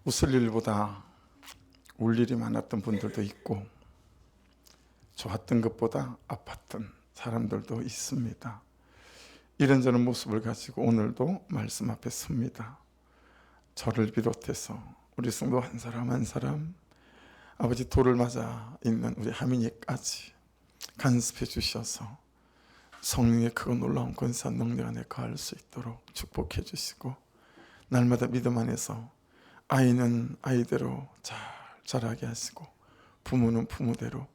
웃을 일보다 울 일이 많았던 분들도 있고 좋았던 것보다 아팠던 사람들도 있습니다. 이런저런 모습을 가지고 오늘도 말씀 앞에 섭니다. 저를 비롯해서 우리 성도 한 사람 한 사람 아버지 돌을 맞아 있는 우리 하민이까지 간섭해 주셔서 성령의 크고 놀라운 권세와 능력 안에 거할 수 있도록 축복해 주시고, 날마다 믿음 안에서 아이는 아이대로 잘 자라게 하시고 부모는 부모대로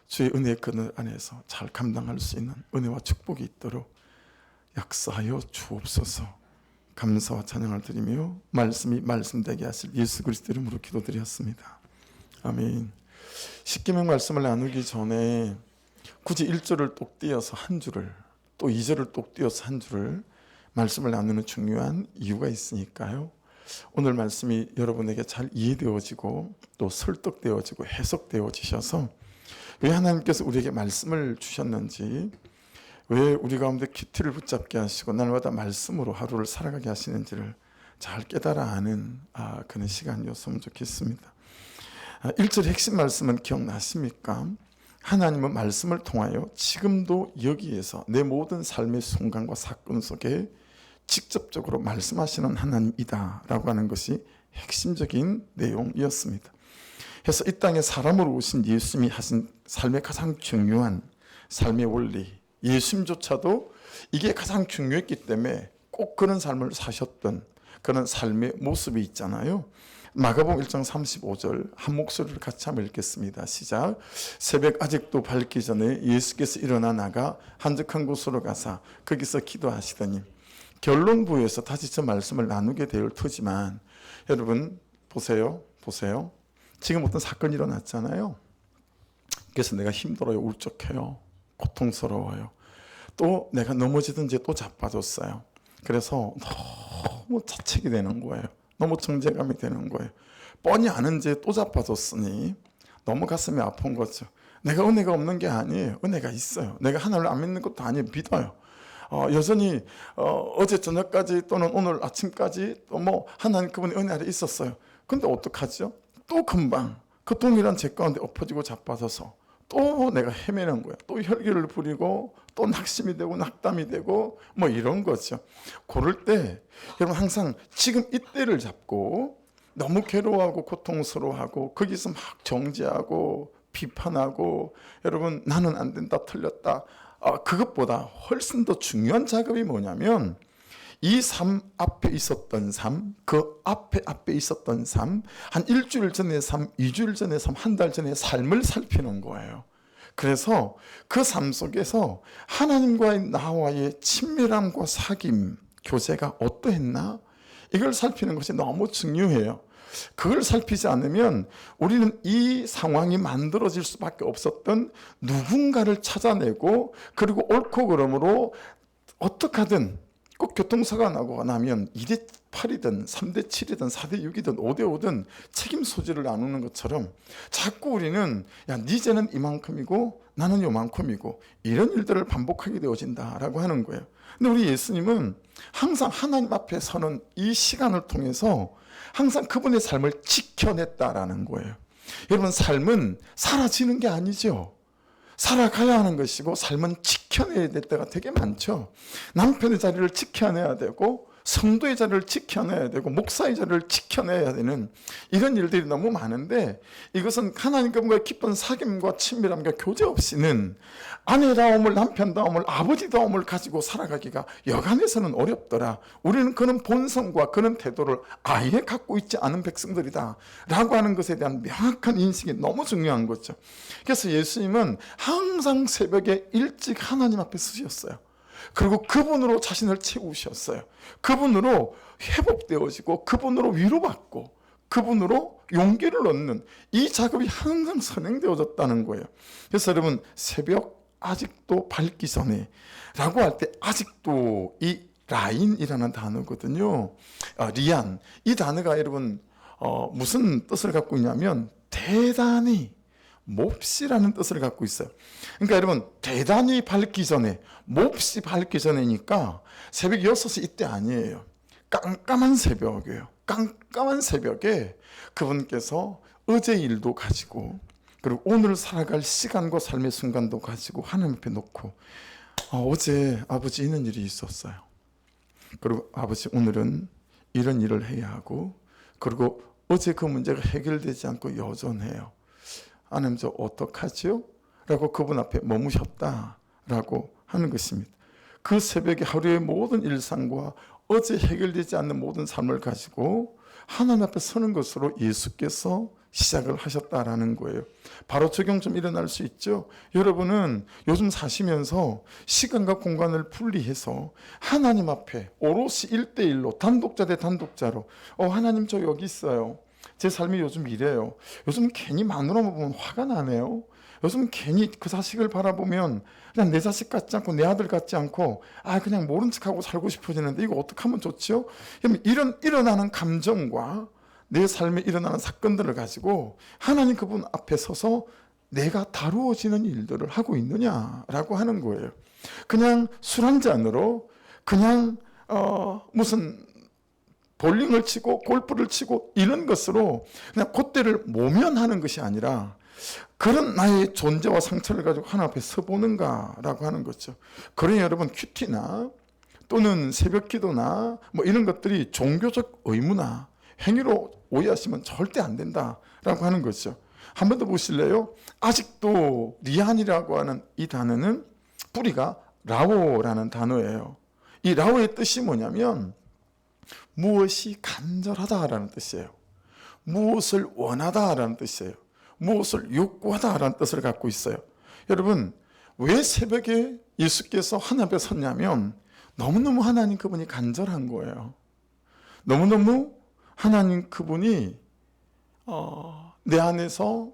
주의 은혜의 그늘 안에서 잘 감당할 수 있는 은혜와 축복이 있도록 역사하여 주옵소서. 감사와 찬양을 드리며 말씀이 말씀되게 하실 예수 그리스도 이름으로 기도드렸습니다. 아멘. 십계명 말씀을 나누기 전에 굳이 1절을 똑 띄어서 한 줄을, 또 2절을 똑 띄어서 한 줄을 말씀을 나누는 중요한 이유가 있으니까요. 오늘 말씀이 여러분에게 잘 이해되어지고 또 설득되어지고 해석되어지셔서 왜 하나님께서 우리에게 말씀을 주셨는지, 왜 우리 가운데 큐티를 붙잡게 하시고 날마다 말씀으로 하루를 살아가게 하시는지를 잘 깨달아 아는 그런 시간이었으면 좋겠습니다. 1절 핵심 말씀은 기억나십니까? 하나님은 말씀을 통하여 지금도 여기에서 내 모든 삶의 순간과 사건 속에 직접적으로 말씀하시는 하나님이다 라고 하는 것이 핵심적인 내용이었습니다. 그래서 이 땅에 사람으로 오신 예수님이 하신 삶의 가장 중요한 삶의 원리, 예수님조차도 이게 가장 중요했기 때문에 꼭 그런 삶을 사셨던 그런 삶의 모습이 있잖아요. 마가복음 1장 35절 한 목소리를 같이 한번 읽겠습니다. 시작. 새벽 아직도 밝기 전에 예수께서 일어나 나가 한적한 곳으로 가사 거기서 기도하시더니, 결론 부에서 다시 저 말씀을 나누게 될 터지만, 여러분 보세요. 지금 어떤 사건이 일어났잖아요. 그래서 내가 힘들어요. 울적해요. 고통스러워요. 또 내가 넘어지든지 또 자빠졌어요. 그래서 너무 자책이 되는 거예요. 너무 정죄감이 되는 거예요. 뻔히 아는지 또 자빠졌으니 너무 가슴이 아픈 거죠. 내가 은혜가 없는 게 아니에요. 은혜가 있어요. 내가 하나님을 안 믿는 것도 아니에요. 믿어요. 여전히 어제 저녁까지 또는 오늘 아침까지 또 뭐 하나님 그분의 은혜 아래 있었어요. 근데 어떡하죠? 또 금방 그 동일한 죄 가운데 엎어지고 자빠져서 또 내가 헤매는 거야. 또 혈기를 부리고 또 낙심이 되고 낙담이 되고 뭐 이런 거죠. 그럴 때 여러분 항상 지금 이때를 잡고 너무 괴로워하고 고통스러워하고 거기서 막 정죄하고 비판하고 여러분 나는 안 된다 틀렸다, 그것보다 훨씬 더 중요한 작업이 뭐냐면 이 삶 앞에 있었던 삶, 그 앞에 있었던 삶, 한 일주일 전의 삶, 2주일 전의 삶, 한 달 전의 삶을 살피는 거예요. 그래서 그 삶 속에서 하나님과의 나와의 친밀함과 사귐, 교제가 어떠했나? 이걸 살피는 것이 너무 중요해요. 그걸 살피지 않으면 우리는 이 상황이 만들어질 수밖에 없었던 누군가를 찾아내고, 그리고 옳고 그름으로 어떻게 하든 꼭 교통사고가 나고 나면 2대 8이든 3대 7이든 4대 6이든 5대 5든 책임 소지를 나누는 것처럼 자꾸 우리는 야, 네 죄는 이만큼이고 나는 요만큼이고 이런 일들을 반복하게 되어진다라고 하는 거예요. 근데 우리 예수님은 항상 하나님 앞에 서는 이 시간을 통해서 항상 그분의 삶을 지켜냈다라는 거예요. 여러분, 삶은 사라지는 게 아니죠. 살아가야 하는 것이고 삶은 지켜내야 될 때가 되게 많죠. 남편의 자리를 지켜내야 되고 성도의 자리를 지켜내야 되고 목사의 자리를 지켜내야 되는 이런 일들이 너무 많은데, 이것은 하나님과의 깊은 사귐과 친밀함과 교제 없이는 아내다움을, 남편다움을, 아버지다움을 가지고 살아가기가 여간해서는 어렵더라. 우리는 그런 본성과 그런 태도를 아예 갖고 있지 않은 백성들이다 라고 하는 것에 대한 명확한 인식이 너무 중요한 거죠. 그래서 예수님은 항상 새벽에 일찍 하나님 앞에 서셨어요. 그리고 그분으로 자신을 채우셨어요. 그분으로 회복되어지고 그분으로 위로받고 그분으로 용기를 얻는 이 작업이 항상 선행되어졌다는 거예요. 그래서 여러분, 새벽 아직도 밝기 전에 라고 할 때 아직도 이 라인이라는 단어거든요. 리안, 이 단어가 여러분 무슨 뜻을 갖고 있냐면 대단히 몹시라는 뜻을 갖고 있어요. 그러니까 여러분, 대단히 밝기 전에, 몹시 밝기 전에니까 새벽 6시 이때 아니에요. 깜깜한 새벽이에요. 깜깜한 새벽에 그분께서 어제 일도 가지고 그리고 오늘 살아갈 시간과 삶의 순간도 가지고 하나님 앞에 놓고 어제 아버지 이런 일이 있었어요. 그리고 아버지 오늘은 이런 일을 해야 하고 그리고 어제 그 문제가 해결되지 않고 여전해요. 하나님 저 어떡하지요? 라고 그분 앞에 머무셨다라고 하는 것입니다. 그 새벽에 하루의 모든 일상과 어제 해결되지 않는 모든 삶을 가지고 하나님 앞에 서는 것으로 예수께서 시작을 하셨다라는 거예요. 바로 적용 좀 일어날 수 있죠. 여러분은 요즘 사시면서 시간과 공간을 분리해서 하나님 앞에 오롯이 1대1로 단독자 대 단독자로 하나님 저 여기 있어요. 제 삶이 요즘 이래요. 요즘 괜히 마누라만 보면 화가 나네요. 요즘 괜히 그 자식을 바라보면 그냥 내 자식 같지 않고 내 아들 같지 않고 그냥 모른 척하고 살고 싶어지는데 이거 어떻게 하면 좋지요? 이런 일어나는 감정과 내 삶에 일어나는 사건들을 가지고 하나님 그분 앞에 서서 내가 다루어지는 일들을 하고 있느냐라고 하는 거예요. 그냥 술 한 잔으로 그냥 무슨 볼링을 치고 골프를 치고 이런 것으로 그냥 그때를 모면하는 것이 아니라 그런 나의 존재와 상처를 가지고 하나님 앞에 서보는가라고 하는 거죠. 그러니 여러분 큐티나 또는 새벽 기도나 뭐 이런 것들이 종교적 의무나 행위로 오해하시면 절대 안 된다라고 하는 거죠. 한 번 더 보실래요? 아직도 리안이라고 하는 이 단어는 뿌리가 라오라는 단어예요. 이 라오의 뜻이 뭐냐면 무엇이 간절하다라는 뜻이에요. 무엇을 원하다라는 뜻이에요. 무엇을 욕구하다라는 뜻을 갖고 있어요. 여러분 왜 새벽에 예수께서 하나님 앞에 섰냐면 너무너무 하나님 그분이 간절한 거예요. 너무너무 하나님 그분이 내 안에서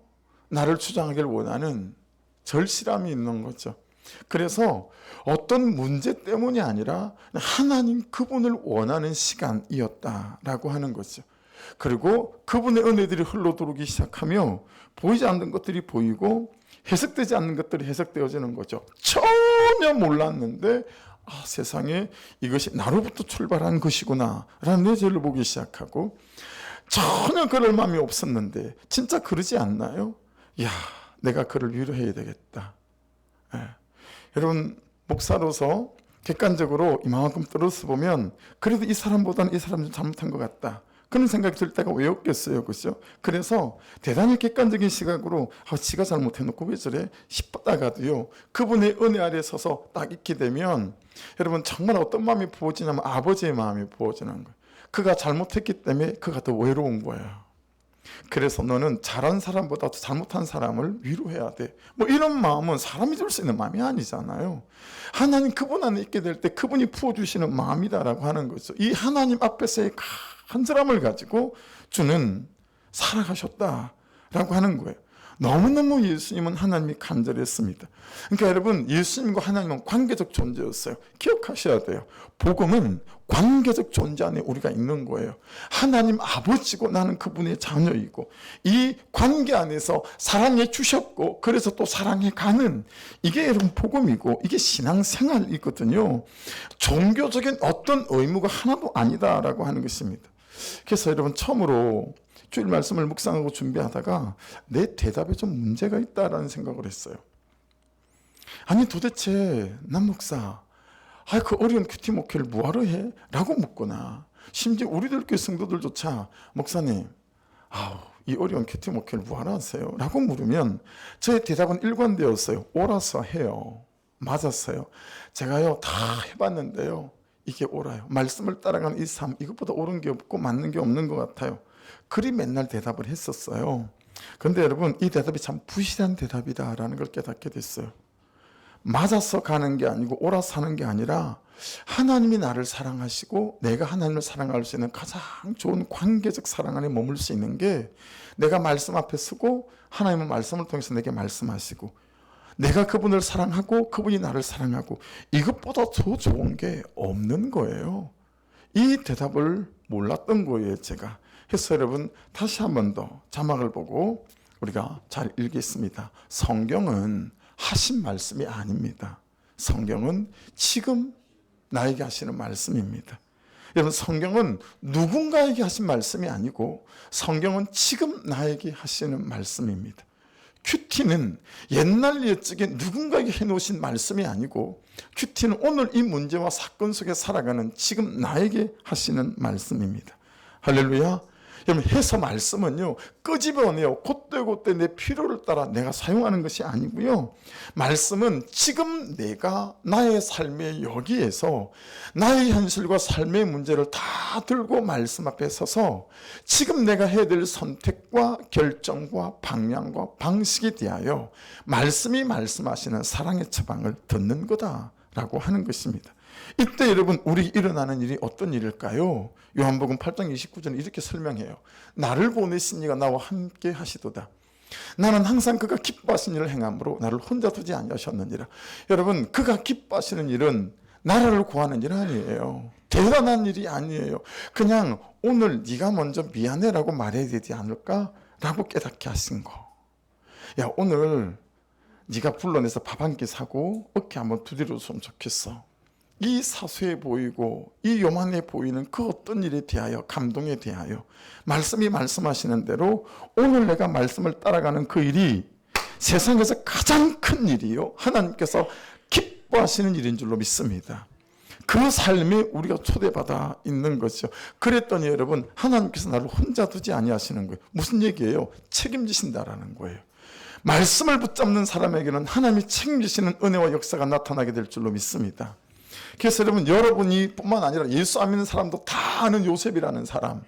나를 주장하기를 원하는 절실함이 있는 거죠. 그래서 어떤 문제 때문이 아니라 하나님 그분을 원하는 시간이었다라고 하는 거죠. 그리고 그분의 은혜들이 흘러들어오기 시작하며 보이지 않는 것들이 보이고 해석되지 않는 것들이 해석되어지는 거죠. 전혀 몰랐는데 세상에 이것이 나로부터 출발한 것이구나 라는 내재를 보기 시작하고 전혀 그럴 마음이 없었는데 진짜 그러지 않나요? 내가 그를 위로해야 되겠다. 여러분 목사로서 객관적으로 이만큼 떨어서 보면 그래도 이 사람보다는 이 사람이 잘못한 것 같다. 그런 생각이 들 때가 왜 없겠어요. 그렇죠? 그래서 대단히 객관적인 시각으로 지가 잘못해놓고 왜 저래 싶다가도요. 그분의 은혜 아래 서서 딱 있게 되면 여러분 정말 어떤 마음이 부어지냐면 아버지의 마음이 부어지는 거예요. 그가 잘못했기 때문에 그가 더 외로운 거예요. 그래서 너는 잘한 사람보다 더 잘못한 사람을 위로해야 돼. 뭐 이런 마음은 사람이 줄 수 있는 마음이 아니잖아요. 하나님 그분 안에 있게 될 때 그분이 부어주시는 마음이다라고 하는 거죠. 이 하나님 앞에서의 간절함을 가지고 주는 살아가셨다라고 하는 거예요. 너무너무 예수님은 하나님이 간절했습니다. 그러니까 여러분 예수님과 하나님은 관계적 존재였어요. 기억하셔야 돼요. 복음은 관계적 존재 안에 우리가 있는 거예요. 하나님 아버지고 나는 그분의 자녀이고 이 관계 안에서 사랑해 주셨고 그래서 또 사랑해 가는 이게 여러분 복음이고 이게 신앙생활이거든요. 종교적인 어떤 의무가 하나도 아니다라고 하는 것입니다. 그래서 여러분 처음으로 주일 말씀을 묵상하고 준비하다가 내 대답에 좀 문제가 있다라는 생각을 했어요. 아니 도대체 남 목사 그 어려운 큐티 목회를 뭐하러 해? 라고 묻거나 심지어 우리들 교회 성도들조차 목사님 이 어려운 큐티 목회를 뭐하러 하세요? 라고 물으면 저의 대답은 일관되었어요. 옳아서 해요. 맞았어요. 제가요 다 해봤는데요. 이게 옳아요. 말씀을 따라가는 이 삶 이것보다 옳은 게 없고 맞는 게 없는 것 같아요. 그리 맨날 대답을 했었어요. 그런데 여러분 이 대답이 참 부실한 대답이다라는 걸 깨닫게 됐어요. 맞아서 가는 게 아니고 옳아서 하는 게 아니라 하나님이 나를 사랑하시고 내가 하나님을 사랑할 수 있는 가장 좋은 관계적 사랑 안에 머물 수 있는 게 내가 말씀 앞에 서고 하나님은 말씀을 통해서 내게 말씀하시고 내가 그분을 사랑하고 그분이 나를 사랑하고 이것보다 더 좋은 게 없는 거예요. 이 대답을 몰랐던 거예요 제가. 그래서 여러분 다시 한 번 더 자막을 보고 우리가 잘 읽겠습니다. 성경은 하신 말씀이 아닙니다. 성경은 지금 나에게 하시는 말씀입니다. 여러분, 성경은 누군가에게 하신 말씀이 아니고 성경은 지금 나에게 하시는 말씀입니다. 큐티는 옛날 옛적에 누군가에게 해놓으신 말씀이 아니고 큐티는 오늘 이 문제와 사건 속에 살아가는 지금 나에게 하시는 말씀입니다. 할렐루야. 여러분, 해서 말씀은요, 끄집어내요. 곧되곧되 내 필요를 따라 내가 사용하는 것이 아니고요. 말씀은 지금 내가 나의 삶의 여기에서 나의 현실과 삶의 문제를 다 들고 말씀 앞에 서서 지금 내가 해야 될 선택과 결정과 방향과 방식에 대하여 말씀이 말씀하시는 사랑의 처방을 듣는 거다라고 하는 것입니다. 이때 여러분, 우리 일어나는 일이 어떤 일일까요? 요한복음 8장 29절에 이렇게 설명해요. 나를 보내신 이가 나와 함께 하시도다. 나는 항상 그가 기뻐하시는 일을 행함으로 나를 혼자 두지 아니하셨느니라. 여러분, 그가 기뻐하시는 일은 나라를 구하는 일 아니에요. 대단한 일이 아니에요. 그냥 오늘 네가 먼저 미안해라고 말해야 되지 않을까라고 깨닫게 하신 거. 야, 오늘 네가 불러내서 밥 한 끼 사고 어깨 한번 두드려줬으면 좋겠어. 이 사소해 보이고 이 요만해 보이는 그 어떤 일에 대하여, 감동에 대하여 말씀이 말씀하시는 대로 오늘 내가 말씀을 따라가는 그 일이 세상에서 가장 큰 일이요, 하나님께서 기뻐하시는 일인 줄로 믿습니다. 그 삶에 우리가 초대받아 있는 것이죠. 그랬더니 여러분, 하나님께서 나를 혼자 두지 아니하시는 거예요. 무슨 얘기예요? 책임지신다라는 거예요. 말씀을 붙잡는 사람에게는 하나님이 책임지시는 은혜와 역사가 나타나게 될 줄로 믿습니다. 그래서 여러분, 여러분이 뿐만 아니라 예수 안 믿는 사람도 다 아는 요셉이라는 사람,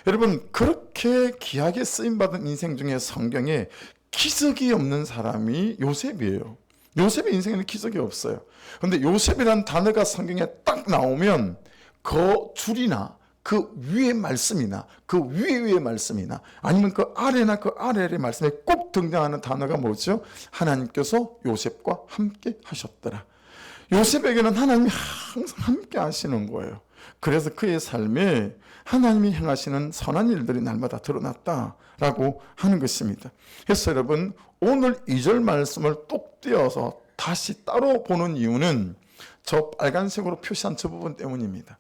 여러분, 그렇게 귀하게 쓰임받은 인생 중에 성경에 기적이 없는 사람이 요셉이에요. 요셉의 인생에는 기적이 없어요. 그런데 요셉이라는 단어가 성경에 딱 나오면 그 줄이나 그 위의 말씀이나 그 위의 말씀이나 아니면 그 아래나 그 아래의 말씀에 꼭 등장하는 단어가 뭐죠? 하나님께서 요셉과 함께 하셨더라. 요셉에게는 하나님이 항상 함께 하시는 거예요. 그래서 그의 삶에 하나님이 행하시는 선한 일들이 날마다 드러났다라고 하는 것입니다. 그래서 여러분, 오늘 2절 말씀을 똑 떼어서 다시 따로 보는 이유는 저 빨간색으로 표시한 저 부분 때문입니다.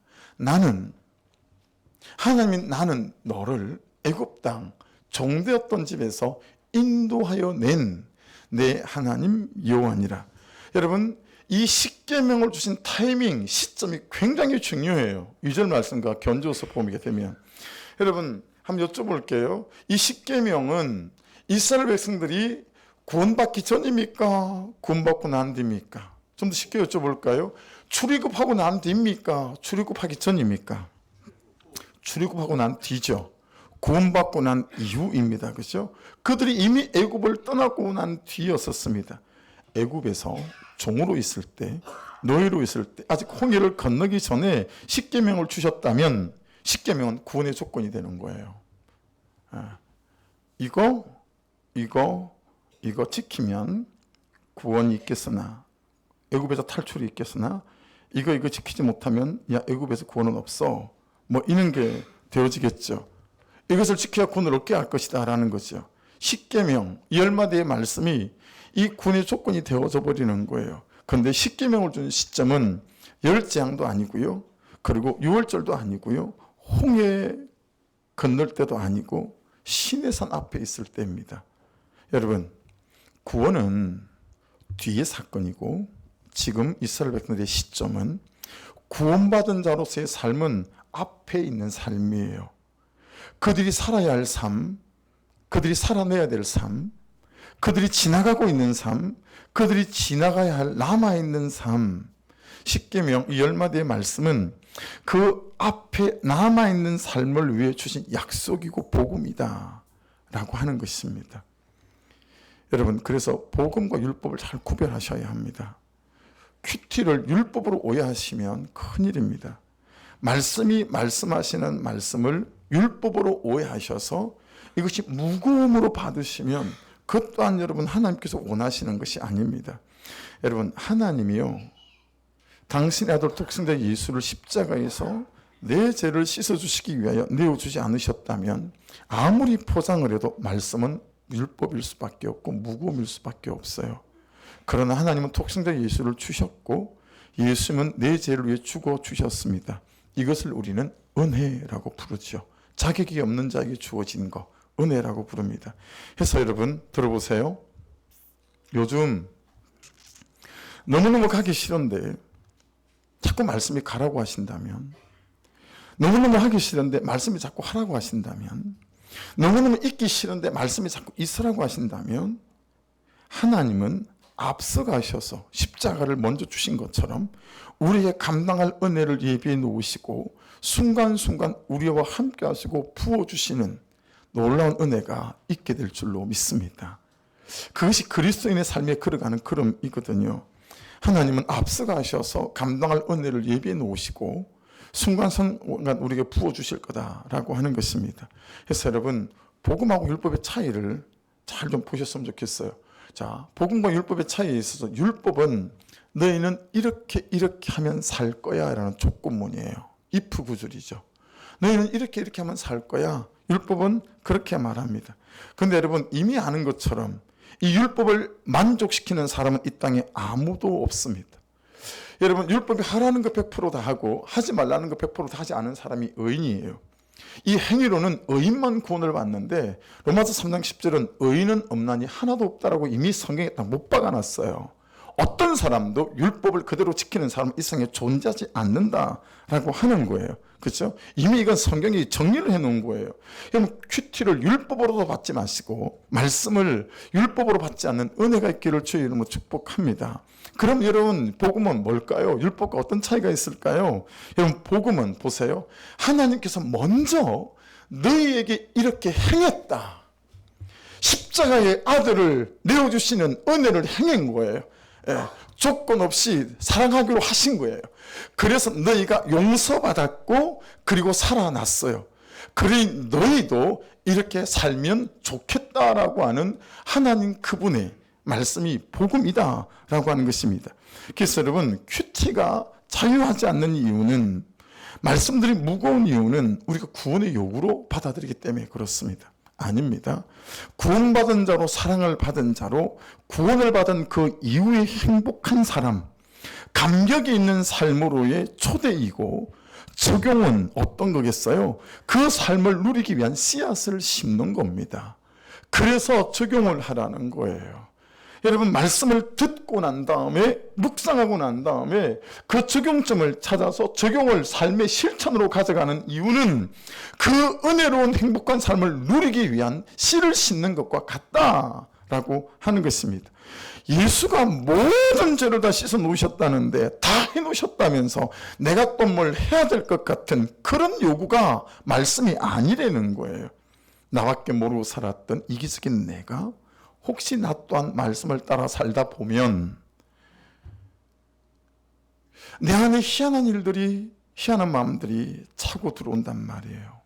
하나님이 나는 너를 애굽 땅 종되었던 집에서 인도하여 낸 내 하나님 여호와니라. 여러분, 이 십계명을 주신 타이밍, 시점이 굉장히 중요해요. 2절 말씀과 견주어서 보게 되면 여러분, 한번 여쭤볼게요. 이 십계명은 이스라엘 백성들이 구원받기 전입니까? 구원받고 난 뒤입니까? 좀 더 쉽게 여쭤볼까요? 출애굽하고 난 뒤입니까? 출애굽하기 전입니까? 출애굽하고 난 뒤죠. 구원받고 난 이후입니다. 그렇죠? 그들이 이미 애굽을 떠나고 난 뒤였었습니다. 애굽에서 종으로 있을 때, 노예로 있을 때, 아직 홍해를 건너기 전에 십계명을 주셨다면 십계명은 구원의 조건이 되는 거예요. 이거 지키면 구원이 있겠으나, 애굽에서 탈출이 있겠으나 이거 지키지 못하면 야, 애굽에서 구원은 없어, 뭐 이런 게 되어지겠죠. 이것을 지켜야 구원을 얻게 할 것이다 라는 거죠. 십계명, 10마디의 말씀이 이 구원의 조건이 되어져 버리는 거예요. 그런데 십계명을 준 시점은 열재앙도 아니고요, 그리고 유월절도 아니고요, 홍해 건널 때도 아니고 시내산 앞에 있을 때입니다. 여러분, 구원은 뒤의 사건이고 지금 이스라엘 백성들의 시점은 구원받은 자로서의 삶은 앞에 있는 삶이에요. 그들이 살아야 할 삶, 그들이 살아내야 될 삶, 그들이 지나가고 있는 삶, 그들이 지나가야 할 남아있는 삶. 십계명 이 10마디의 말씀은 그 앞에 남아있는 삶을 위해 주신 약속이고 복음이다 라고 하는 것입니다. 여러분, 그래서 복음과 율법을 잘 구별하셔야 합니다. 큐티를 율법으로 오해하시면 큰일입니다. 말씀이 말씀하시는 말씀을 율법으로 오해하셔서 이것이 무거움으로 받으시면 그것 또한 여러분 하나님께서 원하시는 것이 아닙니다. 여러분, 하나님이요, 당신의 아들 독생자 예수를 십자가에서 내 죄를 씻어주시기 위하여 내어주지 않으셨다면 아무리 포장을 해도 말씀은 율법일 수밖에 없고 무거움일 수밖에 없어요. 그러나 하나님은 독생자 예수를 주셨고 예수님은 내 죄를 위해 죽어 주셨습니다. 이것을 우리는 은혜라고 부르죠. 자격이 없는 자에게 주어진 거 은혜라고 부릅니다. 그래서 여러분 들어보세요. 요즘 너무너무 가기 싫은데 자꾸 말씀이 가라고 하신다면, 너무너무 하기 싫은데 말씀이 자꾸 하라고 하신다면, 너무너무 있기 싫은데 말씀이 자꾸 있으라고 하신다면, 하나님은 앞서가셔서 십자가를 먼저 주신 것처럼 우리에게 감당할 은혜를 예비해 놓으시고 순간순간 우리와 함께 하시고 부어주시는 놀라운 은혜가 있게 될 줄로 믿습니다. 그것이 그리스도인의 삶에 걸어가는 걸음이거든요. 하나님은 앞서가셔서 감당할 은혜를 예비해 놓으시고 순간순간 우리에게 부어주실 거다라고 하는 것입니다. 그래서 여러분 복음하고 율법의 차이를 잘 좀 보셨으면 좋겠어요. 자, 복음과 율법의 차이에 있어서 율법은 너희는 이렇게 하면 살 거야 라는 조건문이에요. if 구절이죠. 너희는 이렇게 하면 살 거야. 율법은 그렇게 말합니다. 그런데 여러분 이미 아는 것처럼 이 율법을 만족시키는 사람은 이 땅에 아무도 없습니다. 여러분 율법이 하라는 거 100% 다 하고 하지 말라는 거 100% 다 하지 않은 사람이 의인이에요. 이 행위로는 의인만 구원을 받는데 로마서 3장 10절은 의인은 없나니 하나도 없다라고 이미 성경에 다 못 박아놨어요. 어떤 사람도 율법을 그대로 지키는 사람은 이 세상에 존재하지 않는다라고 하는 거예요. 그렇죠? 이미 이건 성경이 정리를 해놓은 거예요. 여러분 큐티를 율법으로도 받지 마시고 말씀을 율법으로 받지 않는 은혜가 있기를 주의 이름으로 축복합니다. 그럼 여러분 복음은 뭘까요? 율법과 어떤 차이가 있을까요? 여러분 복음은 보세요. 하나님께서 먼저 너희에게 이렇게 행했다. 십자가의 아들을 내어주시는 은혜를 행한 거예요. 예, 조건 없이 사랑하기로 하신 거예요. 그래서 너희가 용서받았고 그리고 살아났어요. 그러니 너희도 이렇게 살면 좋겠다라고 하는 하나님 그분의 말씀이 복음이다라고 하는 것입니다. 그래서 여러분 큐티가 자유하지 않는 이유는, 말씀들이 무거운 이유는 우리가 구원의 요구로 받아들이기 때문에 그렇습니다. 아닙니다. 구원받은 자로 사랑을 받은 자로 구원을 받은 그 이후에 행복한 사람, 감격이 있는 삶으로의 초대이고 적용은 어떤 거겠어요? 그 삶을 누리기 위한 씨앗을 심는 겁니다. 그래서 적용을 하라는 거예요. 여러분 말씀을 듣고 난 다음에 묵상하고 난 다음에 그 적용점을 찾아서 적용을 삶의 실천으로 가져가는 이유는 그 은혜로운 행복한 삶을 누리기 위한 씨를 심는 것과 같다라고 하는 것입니다. 예수가 모든 죄를 다 씻어 놓으셨다는데 다 해놓으셨다면서 내가 또 뭘 해야 될 것 같은 그런 요구가 말씀이 아니라는 거예요. 나밖에 모르고 살았던 이기적인 내가 혹시 나 또한 말씀을 따라 살다 보면 내 안에 희한한 일들이, 희한한 마음들이 차고 들어온단 말이에요.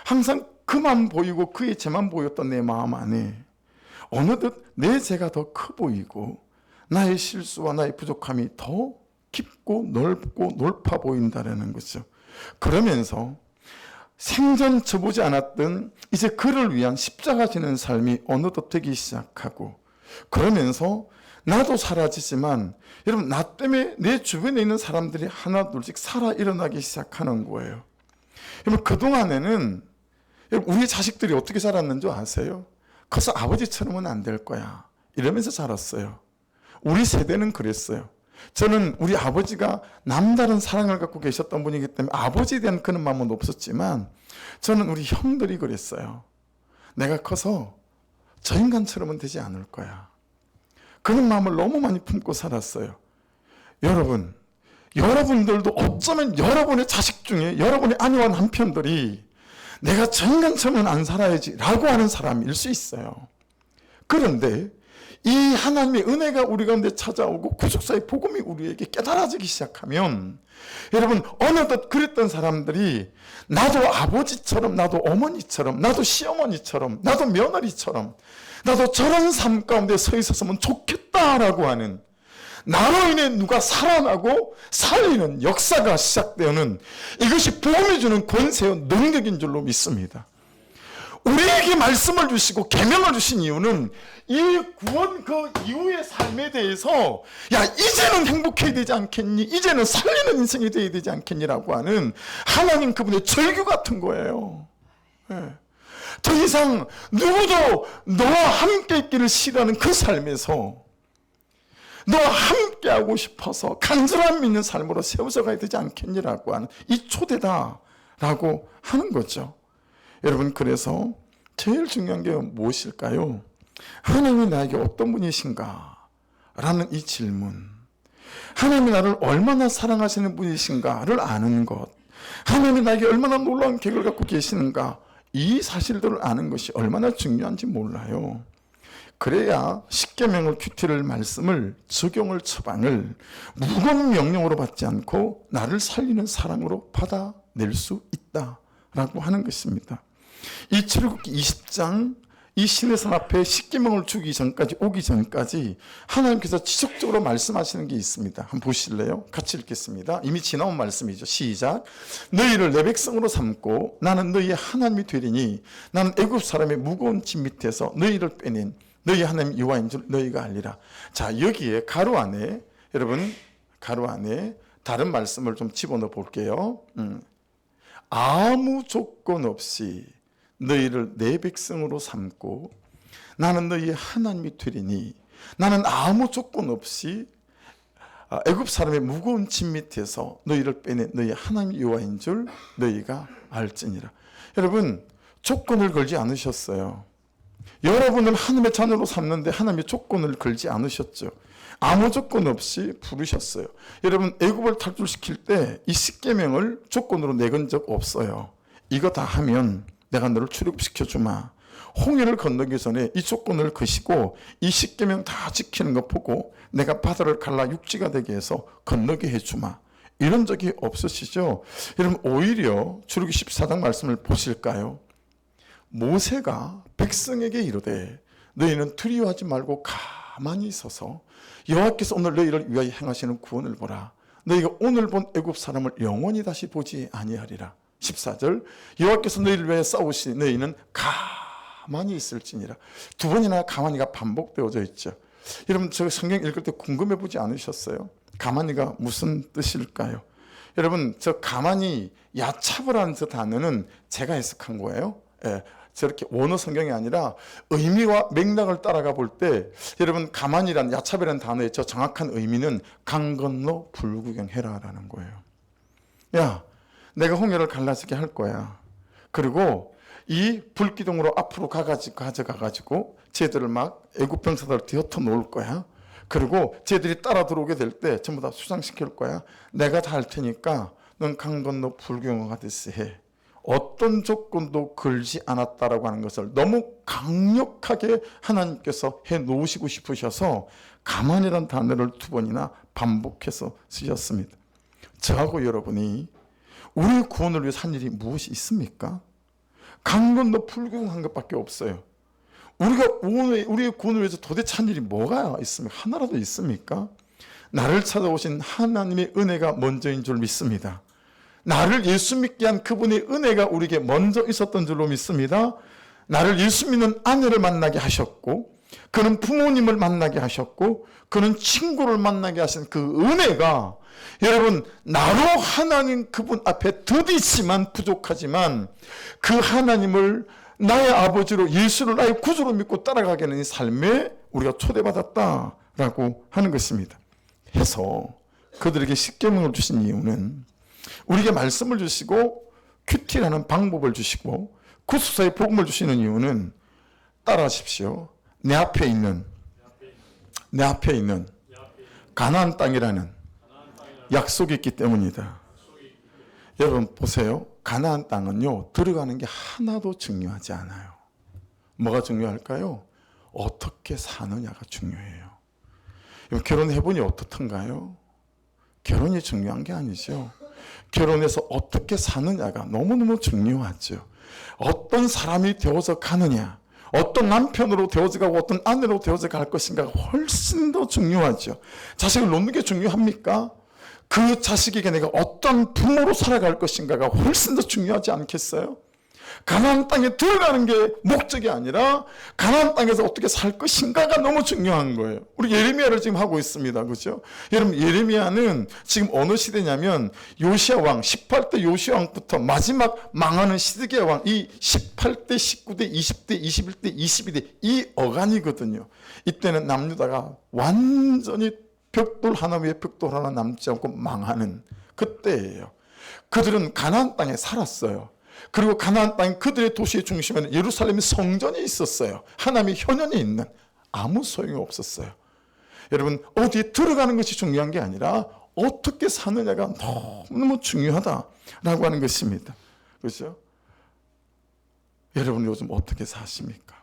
항상 그만 보이고 그의 죄만 보였던 내 마음 안에 어느덧 내 죄가 더 커 보이고 나의 실수와 나의 부족함이 더 깊고 넓고 높아 보인다는 거죠. 그러면서 생전 쳐보지 않았던 이제 그를 위한 십자가 지는 삶이 어느덧 되기 시작하고, 그러면서 나도 사라지지만 여러분 나 때문에 내 주변에 있는 사람들이 하나 둘씩 살아 일어나기 시작하는 거예요. 여러분 그동안에는 우리 자식들이 어떻게 자랐는지 아세요? 커서 아버지처럼은 안 될 거야 이러면서 자랐어요. 우리 세대는 그랬어요. 저는 우리 아버지가 남다른 사랑을 갖고 계셨던 분이기 때문에 아버지에 대한 그런 마음은 없었지만 저는 우리 형들이 그랬어요. 내가 커서 저 인간처럼은 되지 않을 거야. 그런 마음을 너무 많이 품고 살았어요. 여러분들도 어쩌면 여러분의 자식 중에 여러분의 아내와 남편들이 내가 저 인간처럼은 안 살아야지 라고 하는 사람일 수 있어요. 그런데 이 하나님의 은혜가 우리 가운데 찾아오고 구속사의 복음이 우리에게 깨달아지기 시작하면 여러분 어느덧 그랬던 사람들이 나도 아버지처럼, 나도 어머니처럼, 나도 시어머니처럼, 나도 며느리처럼, 나도 저런 삶 가운데 서 있었으면 좋겠다라고 하는, 나로 인해 누가 살아나고 살리는 역사가 시작되는, 이것이 복음이 주는 권세와 능력인 줄로 믿습니다. 우리에게 말씀을 주시고 계명을 주신 이유는 이 구원 그 이후의 삶에 대해서 야 이제는 행복해야 되지 않겠니? 이제는 살리는 인생이 되어야 되지 않겠니라고 하는 하나님 그분의 절규 같은 거예요. 예. 더 이상 누구도 너와 함께 있기를 싫어하는 그 삶에서 너와 함께 하고 싶어서 간절함 있는 삶으로 세워져 가야 되지 않겠니라고 하는 이 초대다라고 하는 거죠. 여러분, 그래서 제일 중요한 게 무엇일까요? 하나님이 나에게 어떤 분이신가? 라는 이 질문. 하나님이 나를 얼마나 사랑하시는 분이신가를 아는 것. 하나님이 나에게 얼마나 놀라운 계획을 갖고 계시는가. 이 사실들을 아는 것이 얼마나 중요한지 몰라요. 그래야 십계명을 큐티를 말씀을 적용을 처방을 무거운 명령으로 받지 않고 나를 살리는 사랑으로 받아낼 수 있다라고 하는 것입니다. 이 출애굽기 20장 이 시내산 앞에 십계명을 주기 전까지 오기 전까지 하나님께서 지속적으로 말씀하시는 게 있습니다. 한번 보실래요? 같이 읽겠습니다. 이미 지나온 말씀이죠. 시작. 너희를 내 백성으로 삼고 나는 너희의 하나님이 되리니 나는 애굽 사람의 무거운 짐 밑에서 너희를 빼낸 너희 하나님 여호와인 줄 너희가 알리라. 자, 여기에 가로 안에 여러분 가로 안에 다른 말씀을 좀 집어넣어 볼게요. 아무 조건 없이 너희를 내 백성으로 삼고 나는 너희의 하나님이 되리니 나는 아무 조건 없이 애굽 사람의 무거운 짐 밑에서 너희를 빼내 너희 하나님 여호와인 줄 너희가 알지니라. 여러분, 조건을 걸지 않으셨어요. 여러분을 하나님의 자녀로 삼는데 하나님의 조건을 걸지 않으셨죠. 아무 조건 없이 부르셨어요. 여러분, 애굽을 탈출시킬 때 이 십계명을 조건으로 내건 적 없어요. 이거 다 하면 내가 너를 출애굽시켜 주마. 홍해를 건너기 전에 이 조건을 거시고 이 십계명 다 지키는 거 보고 내가 바다를 갈라 육지가 되게 해서 건너게 해주마. 이런 적이 없으시죠? 여러분, 오히려 출애굽기 14장 말씀을 보실까요? 모세가 백성에게 이르되 너희는 두려워하지 말고 가만히 있어서 여호와께서 오늘 너희를 위하여 행하시는 구원을 보라. 너희가 오늘 본 애굽 사람을 영원히 다시 보지 아니하리라. 14절 여호와께서 너희를 위하여 싸우시니 너희는 가만히 있을지니라. 두 번이나 가만히가 반복되어져 있죠. 여러분, 저 성경 읽을 때 궁금해 보지 않으셨어요? 가만히가 무슨 뜻일까요? 여러분, 저 가만히 야차브라는 저 단어는 제가 해석한 거예요. 예, 저렇게 원어 성경이 아니라 의미와 맥락을 따라가 볼 때 여러분, 가만히란 야차브라는 단어의 저 정확한 의미는 강 건너 불구경해라라는 거예요. 야, 내가 홍해를 갈라지게 할 거야. 그리고 이 불기둥으로 앞으로 가져가가지고 쟤들을 막 애굽 병사들을 뒤엎어 놓을 거야. 그리고 쟤들이 따라 들어오게 될 때 전부 다 수장시킬 거야. 내가 다 할 테니까 넌 강 건너 불구경하듯이 해. 어떤 조건도 걸지 않았다라고 하는 것을 너무 강력하게 하나님께서 해 놓으시고 싶으셔서 가만히란 단어를 두 번이나 반복해서 쓰셨습니다. 저하고 여러분이 우리의 구원을 위해서 한 일이 무엇이 있습니까? 강 건너 불구경한 것밖에 없어요. 우리의 구원을 위해서 도대체 한 일이 뭐가 있습니까? 하나라도 있습니까? 나를 찾아오신 하나님의 은혜가 먼저인 줄 믿습니다. 나를 예수 믿게 한 그분의 은혜가 우리에게 먼저 있었던 줄로 믿습니다. 나를 예수 믿는 아내를 만나게 하셨고, 그는 부모님을 만나게 하셨고, 그는 친구를 만나게 하신 그 은혜가 여러분, 나로 하나님 그분 앞에 더디지만 부족하지만 그 하나님을 나의 아버지로 예수를 나의 구주로 믿고 따라가게 하는 이 삶에 우리가 초대받았다라고 하는 것입니다. 해서 그들에게 십계명을 주신 이유는 우리에게 말씀을 주시고 큐티라는 방법을 주시고 구수사의 복음을 주시는 이유는 따라하십시오. 내 앞에 있는 가나안 땅이라는 약속이 있기 때문이다. 여러분 보세요. 가나안 땅은요, 들어가는 게 하나도 중요하지 않아요. 뭐가 중요할까요? 어떻게 사느냐가 중요해요. 결혼해보니 어떻던가요? 결혼이 중요한 게 아니죠. 결혼해서 어떻게 사느냐가 너무너무 중요하죠. 어떤 사람이 되어서 가느냐, 어떤 남편으로 되어져 가고 어떤 아내로 되어져 갈 것인가가 훨씬 더 중요하죠. 자식을 놓는 게 중요합니까? 그 자식에게 내가 어떤 부모로 살아갈 것인가가 훨씬 더 중요하지 않겠어요? 가나안 땅에 들어가는 게 목적이 아니라 가나안 땅에서 어떻게 살 것인가가 너무 중요한 거예요. 우리 예레미야를 지금 하고 있습니다. 그렇죠? 여러분, 예레미야는 지금 어느 시대냐면 요시야 왕, 18대 요시야 왕부터 마지막 망하는 시드기야 왕, 이 18대, 19대, 20대, 21대, 22대 이 어간이거든요. 이때는 남유다가 완전히 벽돌 하나 위에 벽돌 하나 남지 않고 망하는 그때예요. 그들은 가나안 땅에 살았어요. 그리고 가나안 땅 그들의 도시의 중심에는 예루살렘 성전이 있었어요. 하나님의 현현이 있는, 아무 소용이 없었어요. 여러분, 어디에 들어가는 것이 중요한 게 아니라 어떻게 사느냐가 너무너무 중요하다라고 하는 것입니다. 그렇죠? 여러분 요즘 어떻게 사십니까?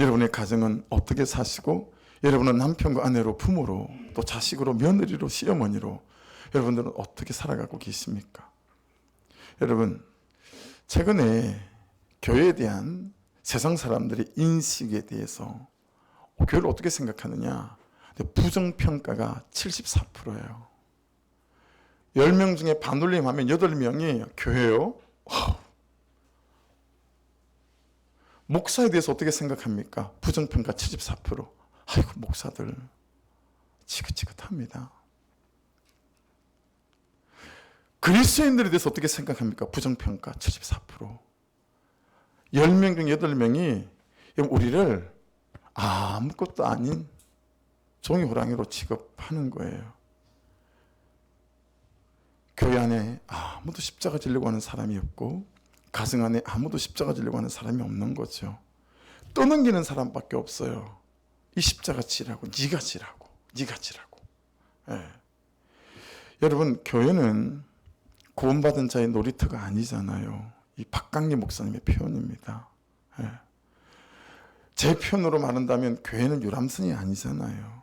여러분의 가정은 어떻게 사시고, 여러분은 남편과 아내로, 부모로, 또 자식으로, 며느리로, 시어머니로 여러분들은 어떻게 살아가고 계십니까? 여러분, 최근에 교회에 대한 세상 사람들의 인식에 대해서 교회를 어떻게 생각하느냐? 부정평가가 74%예요. 10명 중에 반올림하면 8명이 교회요? 목사에 대해서 어떻게 생각합니까? 부정평가 74%. 아이고, 목사들 지긋지긋합니다. 그리스도인들에 대해서 어떻게 생각합니까? 부정평가 74%. 10명 중 8명이 우리를 아무것도 아닌 종이 호랑이로 취급하는 거예요. 교회 안에 아무도 십자가 지려고 하는 사람이 없고, 가정 안에 아무도 십자가 지려고 하는 사람이 없는 거죠. 떠넘기는 사람밖에 없어요. 이 십자가 지라고, 네가 지라고, 네가 지라고. 예. 여러분, 교회는 구원받은 자의 놀이터가 아니잖아요. 이 박강리 목사님의 표현입니다. 예. 제 표현으로 말한다면 교회는 유람선이 아니잖아요.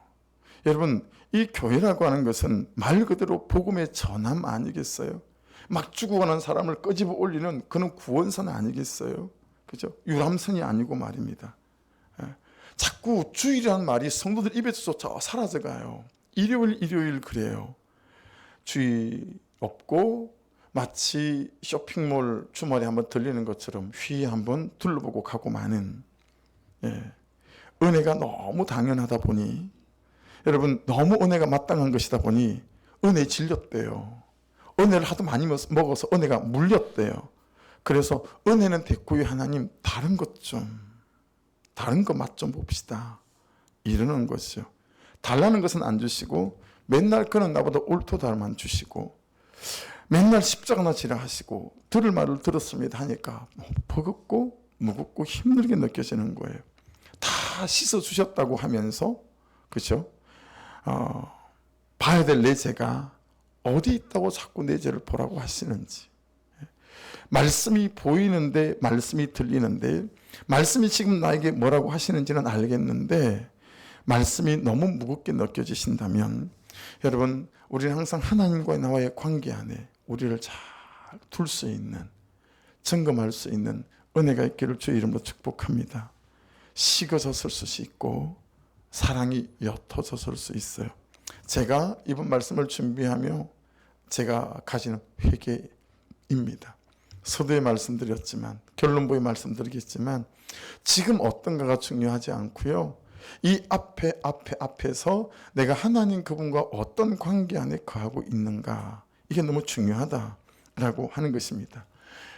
여러분, 이 교회라고 하는 것은 말 그대로 복음의 전함 아니겠어요? 막 죽어가는 사람을 끄집어 올리는 그런 구원선 아니겠어요? 그죠? 유람선이 아니고 말입니다. 예. 자꾸 주일이라는 말이 성도들 입에서조차 사라져가요. 일요일 그래요. 주일 없고 마치 쇼핑몰 주말에 한번 들리는 것처럼 휘 한번 둘러보고 가고 마는, 예. 은혜가 너무 당연하다 보니, 여러분, 너무 은혜가 마땅한 것이다 보니 은혜에 질렸대요. 은혜를 하도 많이 먹어서 은혜가 물렸대요. 그래서 은혜는 됐고요, 하나님 다른 것 맛 좀 봅시다, 이러는 거죠. 달라는 것은 안 주시고, 맨날 그는 나보다 옳도다만 주시고, 맨날 십자가나 지라 하시고, 들을 말을 들었습니다 하니까 버겁고 무겁고 힘들게 느껴지는 거예요. 다 씻어주셨다고 하면서, 그렇죠? 봐야 될 내 죄가 어디 있다고 자꾸 내 죄를 보라고 하시는지. 말씀이 보이는데, 말씀이 들리는데, 말씀이 지금 나에게 뭐라고 하시는지는 알겠는데 말씀이 너무 무겁게 느껴지신다면, 여러분, 우리는 항상 하나님과의 나와의 관계 안에 우리를 잘 둘 수 있는, 점검할 수 있는 은혜가 있기를 주의 이름으로 축복합니다. 식어졌을 수 있고 사랑이 옅어졌을 수 있어요. 제가 이번 말씀을 준비하며 제가 가지는 회개입니다. 서두에 말씀드렸지만, 결론부에 말씀드리겠지만, 지금 어떤가가 중요하지 않고요, 이 앞에서 내가 하나님 그분과 어떤 관계 안에 거하고 있는가, 이게 너무 중요하다라고 하는 것입니다.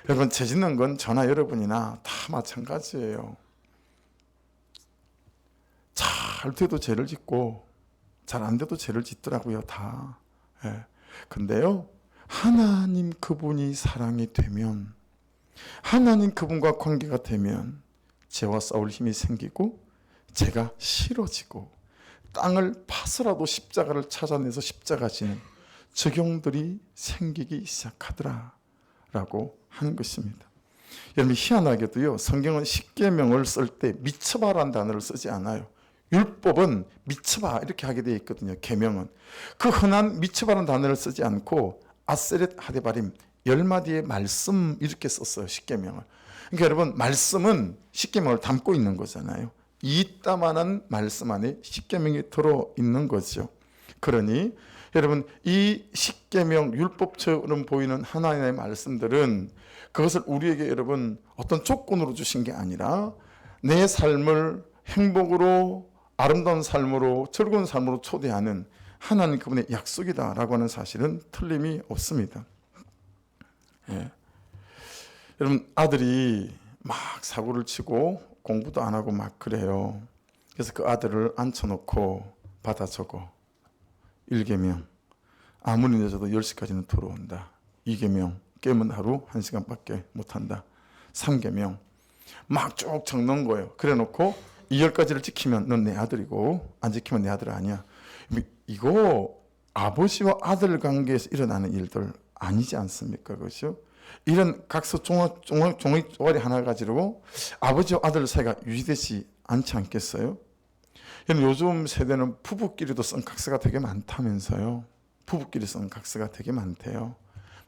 여러분, 죄 짓는 건 저나 여러분이나 다 마찬가지예요. 잘 돼도 죄를 짓고 잘 안 돼도 죄를 짓더라고요, 다. 예. 근데요, 하나님 그분이 사랑이 되면, 하나님 그분과 관계가 되면 죄와 싸울 힘이 생기고 죄가 싫어지고 땅을 파서라도 십자가를 찾아내서 십자가 지는 적용들이 생기기 시작하더라라고 하는 것입니다. 여러분, 희한하게도요, 성경은 십계명을 쓸 때 미쳐봐라는 단어를 쓰지 않아요. 율법은 미쳐봐 이렇게 하게 되어 있거든요. 계명은 그 흔한 미쳐봐라는 단어를 쓰지 않고 아세렛 하데바림 10마디의 말씀 이렇게 썼어요, 십계명을. 그러니까 여러분, 말씀은 십계명을 담고 있는 거잖아요. 이따만한 말씀 안에 십계명이 들어있는 거죠. 그러니 여러분, 이 십계명 율법처럼 보이는 하나님의 말씀들은 그것을 우리에게 여러분 어떤 조건으로 주신 게 아니라 내 삶을 행복으로 아름다운 삶으로 즐거운 삶으로 초대하는 하나님 그분의 약속이다라고 하는 사실은 틀림이 없습니다. 예. 여러분, 아들이 막 사고를 치고 공부도 안 하고 막 그래요. 그래서 그 아들을 앉혀놓고 받아 적어. 1계명 아무리 늦어도 10시까지는 들어온다. 2계명 깨면 하루 1시간밖에 못한다. 3계명 막 쭉 적는 거예요. 그래 놓고 2열까지를 지키면 넌 내 아들이고 안 지키면 내 아들 아니야. 이거 아버지와 아들 관계에서 일어나는 일들 아니지 않습니까? 그렇죠? 이런 각서 종이 쪼가리 하나 가지고 아버지와 아들 사이가 유지되지 않지 않겠어요? 요즘 세대는 부부끼리도 쓴 각서가 되게 많다면서요. 부부끼리 쓴 각서가 되게 많대요.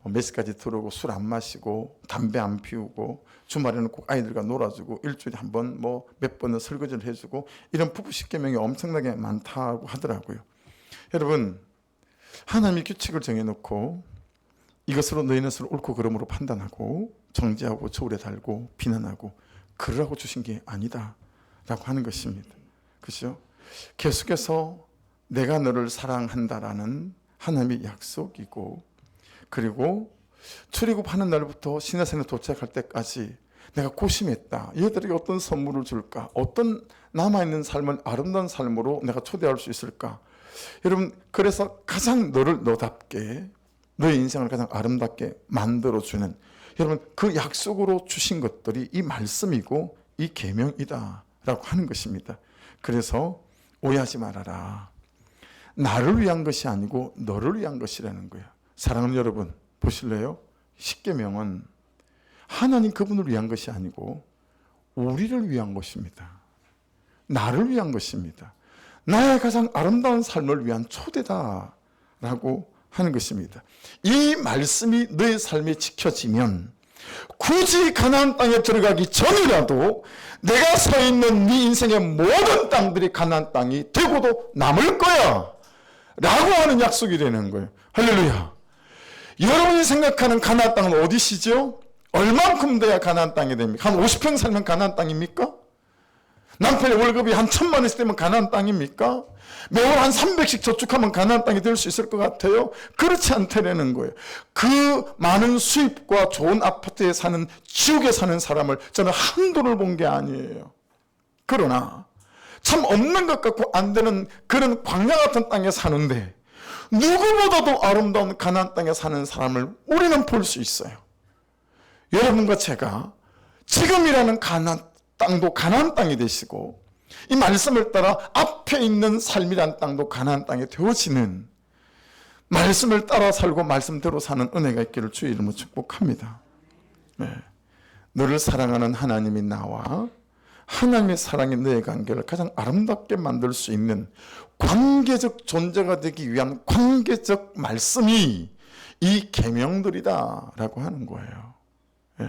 몇 시까지 들어오고 술 안 마시고 담배 안 피우고 주말에는 꼭 아이들과 놀아주고 일주일에 한 번 뭐 몇 번은 설거지를 해주고 이런 부부 십계명이 엄청나게 많다고 하더라고요. 여러분, 하나님이 규칙을 정해놓고 이것으로 너희는 서로 옳고 그름으로 판단하고 정죄하고 저울에 달고 비난하고 그러라고 주신 게 아니다 라고 하는 것입니다. 그렇죠? 계속해서 내가 너를 사랑한다라는 하나님의 약속이고, 그리고 출애굽하는 날부터 시내산에 도착할 때까지 내가 고심했다. 얘들에게 어떤 선물을 줄까? 어떤 남아있는 삶을 아름다운 삶으로 내가 초대할 수 있을까? 여러분, 그래서 가장 너를 너답게, 너의 인생을 가장 아름답게 만들어주는, 여러분, 그 약속으로 주신 것들이 이 말씀이고 이 계명이다 라고 하는 것입니다. 그래서 오해하지 말아라. 나를 위한 것이 아니고 너를 위한 것이라는 거예요. 사랑하는 여러분, 보실래요? 십계명은 하나님 그분을 위한 것이 아니고 우리를 위한 것입니다. 나를 위한 것입니다. 나의 가장 아름다운 삶을 위한 초대다라고 하는 것입니다. 이 말씀이 너의 삶에 지켜지면 굳이 가나안 땅에 들어가기 전이라도 내가 서 있는 네 인생의 모든 땅들이 가나안 땅이 되고도 남을 거야 라고 하는 약속이 되는 거예요. 할렐루야. 여러분이 생각하는 가나안 땅은 어디시죠? 얼만큼 돼야 가나안 땅이 됩니까? 한 50평 살면 가나안 땅입니까? 남편의 월급이 한 1,000만 원씩 되면 가나안 땅입니까? 매월 한 300씩 저축하면 가나안 땅이 될 수 있을 것 같아요? 그렇지 않다는 거예요. 그 많은 수입과 좋은 아파트에 사는, 지옥에 사는 사람을 저는 한도를 본 게 아니에요. 그러나 참 없는 것 같고 안 되는 그런 광야 같은 땅에 사는데 누구보다도 아름다운 가나안 땅에 사는 사람을 우리는 볼 수 있어요. 여러분과 제가 지금이라는 가나안 땅도 가나안 땅이 되시고 이 말씀을 따라 앞에 있는 삶이란 땅도 가나안 땅이 되어지는, 말씀을 따라 살고 말씀대로 사는 은혜가 있기를 주의 이름으로 축복합니다. 네. 너를 사랑하는 하나님이 나와 하나님의 사랑이 너의 관계를 가장 아름답게 만들 수 있는 관계적 존재가 되기 위한 관계적 말씀이 이 계명들이다 라고 하는 거예요. 네.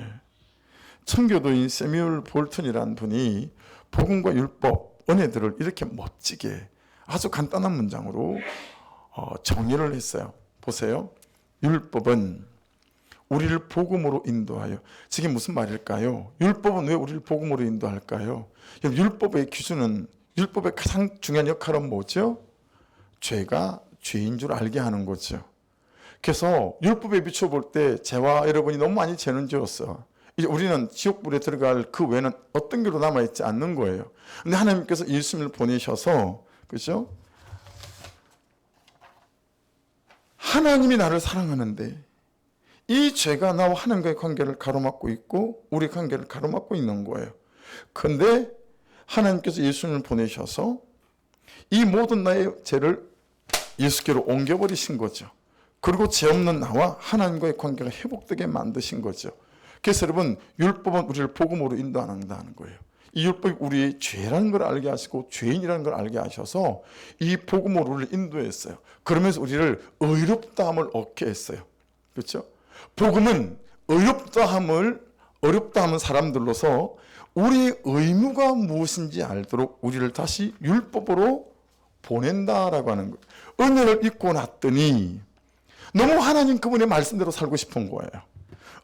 청교도인 세뮤얼 볼튼이라는 분이 복음과 율법, 은혜들을 이렇게 멋지게 아주 간단한 문장으로 정의를 했어요. 보세요. 율법은 우리를 복음으로 인도하여. 이게 무슨 말일까요? 율법은 왜 우리를 복음으로 인도할까요? 율법의 기준은, 율법의 가장 중요한 역할은 뭐죠? 죄가 죄인 줄 알게 하는 거죠. 그래서 율법에 비춰볼 때 죄와 여러분이 너무 많이 죄는 지었어. 이제 우리는 지옥불에 들어갈 그 외에는 어떤 길로 남아있지 않는 거예요. 근데 하나님께서 예수님을 보내셔서, 그죠? 하나님이 나를 사랑하는데 이 죄가 나와 하나님과의 관계를 가로막고 있고 우리 관계를 가로막고 있는 거예요. 그런데 하나님께서 예수님을 보내셔서 이 모든 나의 죄를 예수께로 옮겨버리신 거죠. 그리고 죄 없는 나와 하나님과의 관계가 회복되게 만드신 거죠. 그래서 여러분, 율법은 우리를 복음으로 인도한다는 거예요. 이 율법이 우리의 죄라는 걸 알게 하시고 죄인이라는 걸 알게 하셔서 이 복음으로 우리를 인도했어요. 그러면서 우리를 의롭다함을 얻게 했어요. 그렇죠? 복음은 어렵다 하는 사람들로서 우리의 의무가 무엇인지 알도록 우리를 다시 율법으로 보낸다라고 하는 거예요. 은혜를 잊고 났더니 너무 하나님 그분의 말씀대로 살고 싶은 거예요.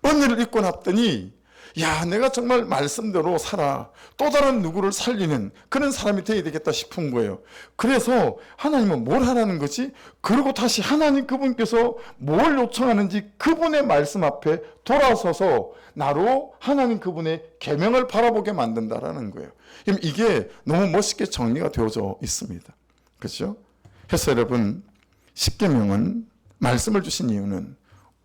은혜를 잊고 났더니 야, 내가 정말 말씀대로 살아 또 다른 누구를 살리는 그런 사람이 되어야 되겠다 싶은 거예요. 그래서 하나님은 뭘 하라는 거지? 그리고 다시 하나님 그분께서 뭘 요청하는지 그분의 말씀 앞에 돌아서서 나로 하나님 그분의 계명을 바라보게 만든다라는 거예요. 그럼 이게 너무 멋있게 정리가 되어져 있습니다. 그렇죠? 그래서 여러분, 십계명은 말씀을 주신 이유는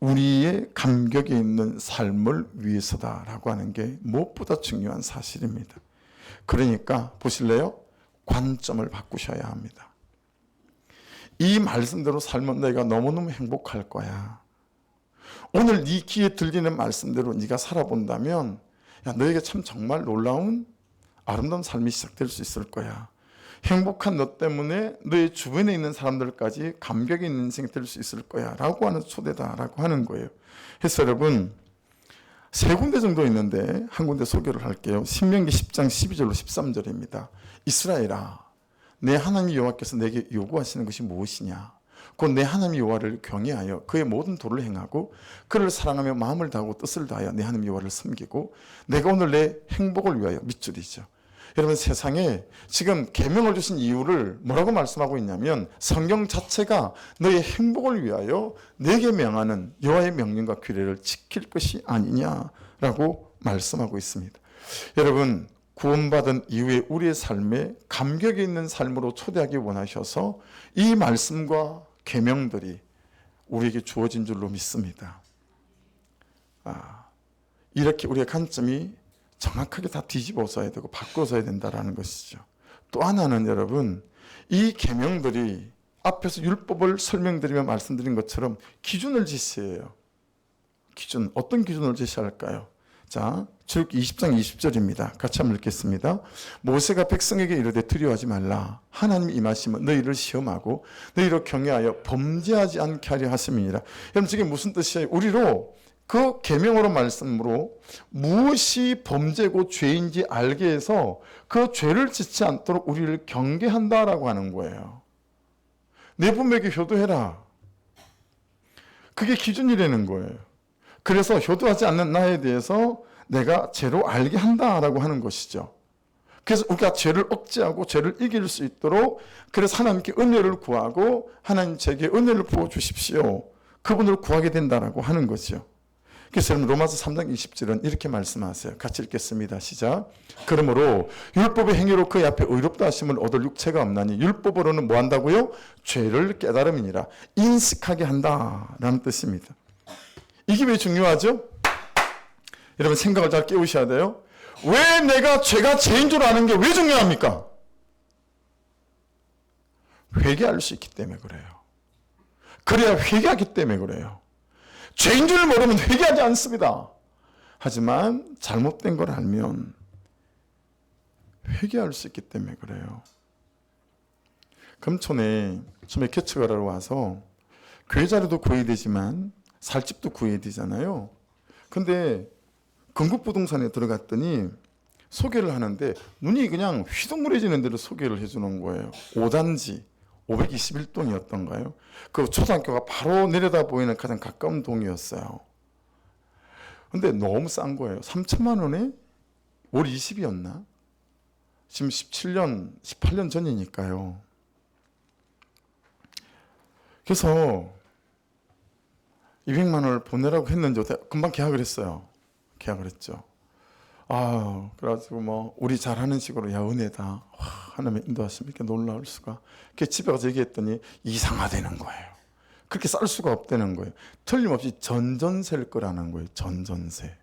우리의 감격이 있는 삶을 위해서다라고 하는 게 무엇보다 중요한 사실입니다. 그러니까 보실래요? 관점을 바꾸셔야 합니다. 이 말씀대로 살면 너희가 너무너무 행복할 거야. 오늘 네 귀에 들리는 말씀대로 네가 살아본다면 야, 너에게 참 정말 놀라운 아름다운 삶이 시작될 수 있을 거야. 행복한 너 때문에 너의 주변에 있는 사람들까지 감격이 있는 인생이 될 수 있을 거야 라고 하는 초대다라고 하는 거예요. 그래서 여러분, 세 군데 정도 있는데 한 군데 소개를 할게요. 신명기 10장 12절로 13절입니다. 이스라엘아, 내 하나님 여호와께서 내게 요구하시는 것이 무엇이냐? 곧 내 하나님 여호와를 경외하여 그의 모든 도를 행하고 그를 사랑하며 마음을 다하고 뜻을 다하여 내 하나님 여호와를 섬기고 내가 오늘 내 행복을 위하여 밑줄이죠. 여러분, 세상에 지금 계명을 주신 이유를 뭐라고 말씀하고 있냐면 성경 자체가 너의 행복을 위하여 내게 명하는 여호와의 명령과 규례를 지킬 것이 아니냐라고 말씀하고 있습니다. 여러분, 구원받은 이후에 우리의 삶에 감격이 있는 삶으로 초대하기 원하셔서 이 말씀과 계명들이 우리에게 주어진 줄로 믿습니다. 이렇게 우리의 관점이 정확하게 다 뒤집어서야 되고 바꿔서야 된다는 것이죠. 또 하나는 여러분, 이 계명들이 앞에서 율법을 설명드리며 말씀드린 것처럼 기준을 제시해요. 기준, 어떤 기준을 제시할까요? 자, 출애굽기 20장 20절입니다. 같이 한번 읽겠습니다. 모세가 백성에게 이르되 두려워하지 말라. 하나님이 임하시면 너희를 시험하고 너희를 경외하여 범죄하지 않게 하려 하심이니라. 여러분, 지금 무슨 뜻이에요? 우리로 그 계명으로 말씀으로 무엇이 범죄고 죄인지 알게 해서 그 죄를 짓지 않도록 우리를 경계한다라고 하는 거예요. 내 부모에게 효도해라. 그게 기준이라는 거예요. 그래서 효도하지 않는 나에 대해서 내가 죄로 알게 한다라고 하는 것이죠. 그래서 우리가 죄를 억제하고 죄를 이길 수 있도록 그래서 하나님께 은혜를 구하고 하나님 제게 은혜를 부어주십시오. 그분을 구하게 된다라고 하는 거죠. 그래서 여러분, 로마서 3장 20절은 이렇게 말씀하세요. 같이 읽겠습니다. 시작. 그러므로 율법의 행위로 그의 앞에 의롭다 하심을 얻을 육체가 없나니 율법으로는 뭐 한다고요? 죄를 깨달음이니라. 인식하게 한다라는 뜻입니다. 이게 왜 중요하죠? 여러분, 생각을 잘 깨우셔야 돼요. 왜 내가 죄가 죄인 줄 아는 게 왜 중요합니까? 회개할 수 있기 때문에 그래요. 그래야 회개하기 때문에 그래요. 죄인 줄 모르면 회개하지 않습니다. 하지만 잘못된 걸 알면 회개할 수 있기 때문에 그래요. 금촌에 처음에 개척을 하러 와서 교회 자료도 구해야 되지만 살 집도 구해야 되잖아요. 근데 건국부동산에 들어갔더니 소개를 하는데 눈이 그냥 휘둥그레지는 대로 소개를 해주는 거예요. 5단지 521동이었던가요? 그 초등학교가 바로 내려다 보이는 가장 가까운 동이었어요. 근데 너무 싼 거예요. 3천만 원에 월 20이었나? 지금 17년, 18년 전이니까요. 그래서 200만 원을 보내라고 했는지 금방 계약을 했어요. 계약을 했죠. 그래가지고 뭐 우리 잘하는 식으로 야 은혜다. 와, 하나님의 인도하심 이렇게 놀라울 수가. 그 집에 가서 얘기했더니 이상하다는 거예요. 그렇게 쌀 수가 없다는 거예요. 틀림없이 전전세일 거라는 거예요. 전전세.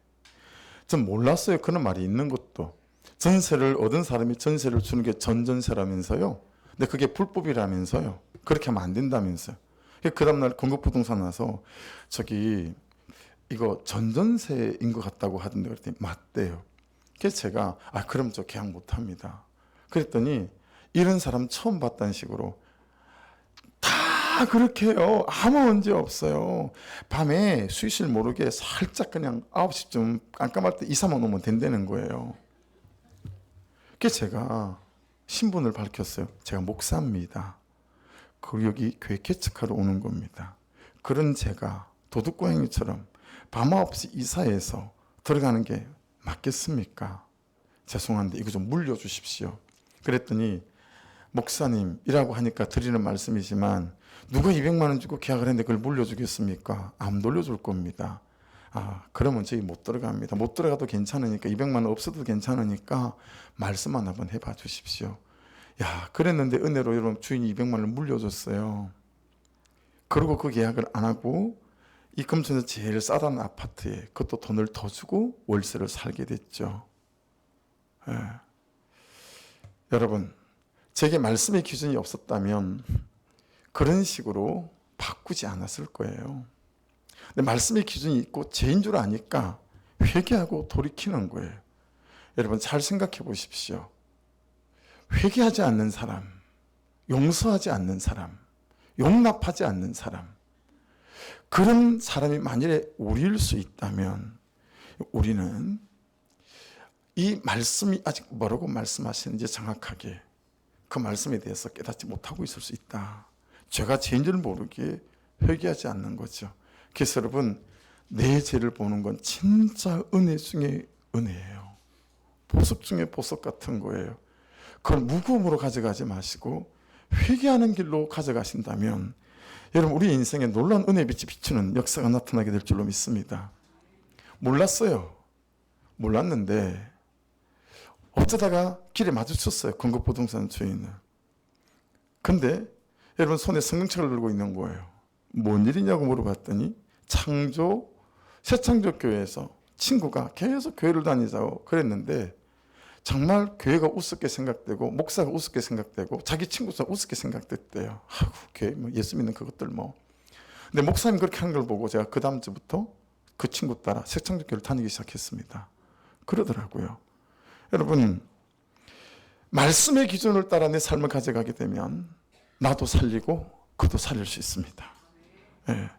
전 몰랐어요. 그런 말이 있는 것도. 전세를 얻은 사람이 전세를 주는 게 전전세라면서요. 근데 그게 불법이라면서요. 그렇게 하면 안 된다면서요. 그 다음날 건국부동산 와서 저기 이거 전전세인 것 같다고 하던데 그랬더니 맞대요. 그래서 제가 그럼 저 계약 못합니다. 그랬더니 이런 사람 처음 봤다는 식으로 다 그렇게 해요. 아무 문제 없어요. 밤에 수의실 모르게 살짝 그냥 9시쯤 깜깜할 때 2, 3원 오면 된다는 거예요. 그래서 제가 신분을 밝혔어요. 제가 목사입니다. 그 여기 교회 개척하러 오는 겁니다. 그런 제가 도둑고양이처럼 밤없이 이사해서 들어가는 게 맞겠습니까? 죄송한데 이거 좀 물려주십시오. 그랬더니 목사님이라고 하니까 드리는 말씀이지만 누가 200만 원 주고 계약을 했는데 그걸 물려주겠습니까? 안 돌려줄 겁니다. 그러면 저희 못 들어갑니다. 못 들어가도 괜찮으니까 200만 원 없어도 괜찮으니까 말씀만 한번 해봐 주십시오. 야, 그랬는데 은혜로 여러분 주인이 200만 원을 물려줬어요. 그리고 그 계약을 안 하고 이 금천에서 제일 싸다는 아파트에 그것도 돈을 더 주고 월세를 살게 됐죠. 예. 여러분, 제게 말씀의 기준이 없었다면 그런 식으로 바꾸지 않았을 거예요. 근데 말씀의 기준이 있고 죄인 줄 아니까 회개하고 돌이키는 거예요. 여러분 잘 생각해 보십시오. 회개하지 않는 사람, 용서하지 않는 사람, 용납하지 않는 사람, 그런 사람이 만일에 우리일 수 있다면 우리는 이 말씀이 아직 뭐라고 말씀하시는지 정확하게 그 말씀에 대해서 깨닫지 못하고 있을 수 있다. 죄가 죄인 줄 모르기에 회개하지 않는 거죠. 그래서 여러분, 내 죄를 보는 건 진짜 은혜 중에 은혜예요. 보석 중에 보석 같은 거예요. 그걸 무거움으로 가져가지 마시고 회개하는 길로 가져가신다면 여러분, 우리 인생에 놀라운 은혜의 빛이 비추는 역사가 나타나게 될 줄로 믿습니다. 몰랐어요. 몰랐는데 어쩌다가 길에 마주쳤어요. 건국부동산 주인을. 근데 여러분 손에 성경책을 들고 있는 거예요. 뭔 일이냐고 물어봤더니 새창조교회에서 친구가 계속 교회를 다니자고 그랬는데 정말 교회가 우습게 생각되고 목사가 우습게 생각되고 자기 친구가 우습게 생각됐대요. 교회 예수 믿는 그것들 뭐. 근데 목사님 그렇게 하는 걸 보고 제가 그 다음 주부터 그 친구 따라 새창조교회를 다니기 시작했습니다. 그러더라고요. 여러분, 말씀의 기준을 따라 내 삶을 가져가게 되면 나도 살리고 그도 살릴 수 있습니다. 예.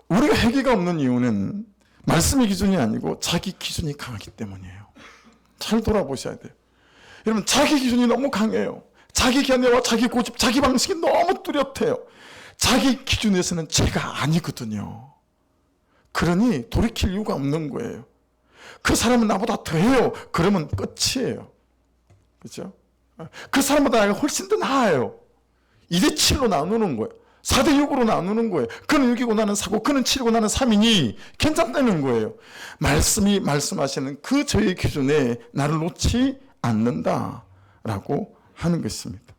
우리가 회개가 없는 이유는 말씀의 기준이 아니고 자기 기준이 강하기 때문이에요. 잘 돌아보셔야 돼요. 여러분, 자기 기준이 너무 강해요. 자기 견해와 자기 고집, 자기 방식이 너무 뚜렷해요. 자기 기준에서는 죄가 아니거든요. 그러니 돌이킬 이유가 없는 거예요. 그 사람은 나보다 더해요. 그러면 끝이에요. 그렇죠? 그 사람보다 내가 훨씬 더 나아요. 2대7로 나누는 거예요. 4대6으로 나누는 거예요. 그는 6이고 나는 4고 그는 7이고 나는 3이니 괜찮다는 거예요. 말씀이 말씀하시는 그 저의 기준에 나를 놓지 않는다라고 하는 것입니다.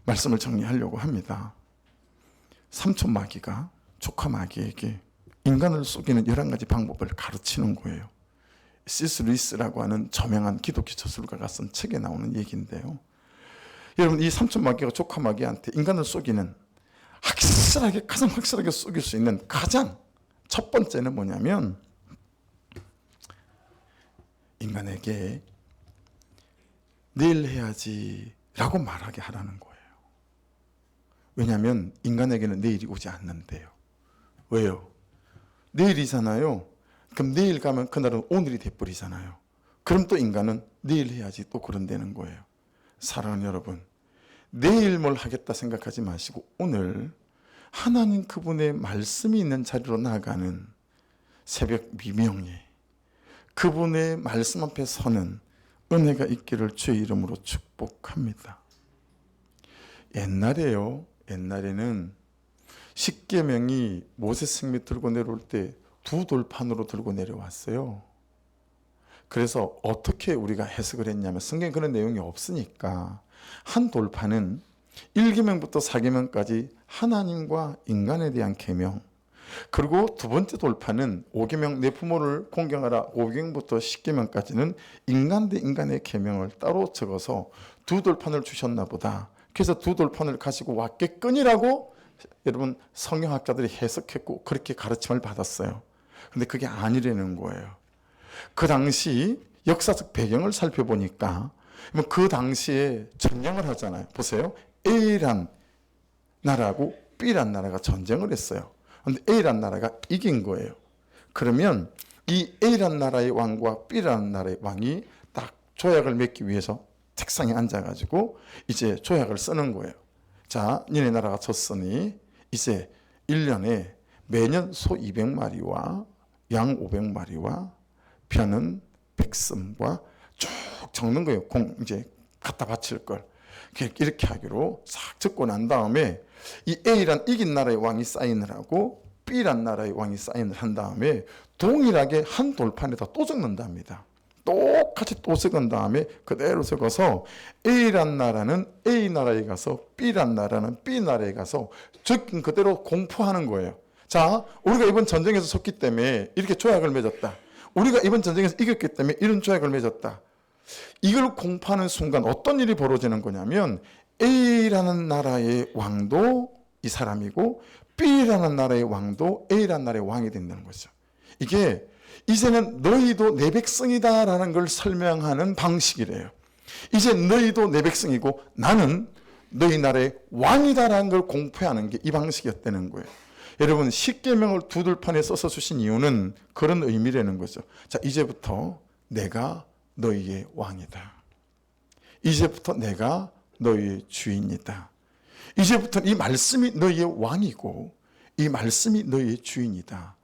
말씀을 정리하려고 합니다. 삼촌 마귀가 조카 마귀에게 인간을 속이는 11가지 방법을 가르치는 거예요. C.S. 루이스라고 하는 저명한 기독교 저술가가 쓴 책에 나오는 얘기인데요. 여러분, 이 삼촌 마귀가 조카 마귀한테 인간을 속이는 가장 확실하게 속일 수 있는 가장 첫 번째는 뭐냐면 인간에게 내일 해야지 라고 말하게 하라는 거예요. 왜냐하면 인간에게는 내일이 오지 않는데요. 왜요? 내일이잖아요. 그럼 내일 가면 그날은 오늘이 돼버리잖아요. 그럼 또 인간은 내일 해야지 또 그런다는 거예요. 사랑하는 여러분, 내일 뭘 하겠다 생각하지 마시고 오늘 하나님 그분의 말씀이 있는 자리로 나아가는 새벽 미명에 그분의 말씀 앞에 서는 은혜가 있기를 주의 이름으로 축복합니다. 옛날에는 십계명이 모세성미 들고 내려올 때 2돌판으로 들고 내려왔어요. 그래서 어떻게 우리가 해석을 했냐면 성경에 그런 내용이 없으니까 한 돌판은 1계명부터 4계명까지 하나님과 인간에 대한 계명, 그리고 두 번째 돌판은 5계명 내 부모를 공경하라 5계명부터 10계명까지는 인간 대 인간의 계명을 따로 적어서 2돌판을 주셨나 보다. 그래서 2돌판을 가지고 왔겠거니라고 여러분 성경학자들이 해석했고 그렇게 가르침을 받았어요. 근데 그게 아니라는 거예요. 그 당시 역사적 배경을 살펴보니까 그 당시에 전쟁을 하잖아요. 보세요. A란 나라하고 B란 나라가 전쟁을 했어요. 그런데 A란 나라가 이긴 거예요. 그러면 이 A란 나라의 왕과 B란 나라의 왕이 딱 조약을 맺기 위해서 책상에 앉아가지고 이제 조약을 쓰는 거예요. 자, 니네 나라가 졌으니 이제 1년에 매년 소 200마리와 양 500마리와 벼는 100섬과 쭉 적는 거예요. 이제 갖다 바칠 걸. 이렇게 하기로 싹 적고 난 다음에 이 A란 이긴 나라의 왕이 사인을 하고 B란 나라의 왕이 사인을 한 다음에 동일하게 한 돌판에다 또 적는답니다. 똑같이 또 적은 다음에 그대로 적어서 A란 나라는 A 나라에 가서 B란 나라는 B 나라에 가서 적긴 그대로 공포하는 거예요. 자, 우리가 이번 전쟁에서 졌기 때문에 이렇게 조약을 맺었다. 우리가 이번 전쟁에서 이겼기 때문에 이런 조약을 맺었다. 이걸 공포하는 순간 어떤 일이 벌어지는 거냐면 A라는 나라의 왕도 이 사람이고 B라는 나라의 왕도 A라는 나라의 왕이 된다는 거죠. 이게 이제는 너희도 내 백성이다라는 걸 설명하는 방식이래요. 이제 너희도 내 백성이고 나는 너희 나라의 왕이다라는 걸 공포하는 게 이 방식이었다는 거예요. 여러분, 십계명을 두들판에 써서 주신 이유는 그런 의미라는 거죠. 자, 이제부터 내가 너희의 왕이다. 이제부터 내가 너희의 주인이다. 이제부터 이 말씀이 너희의 왕이고 이 말씀이 너희의 주인이다.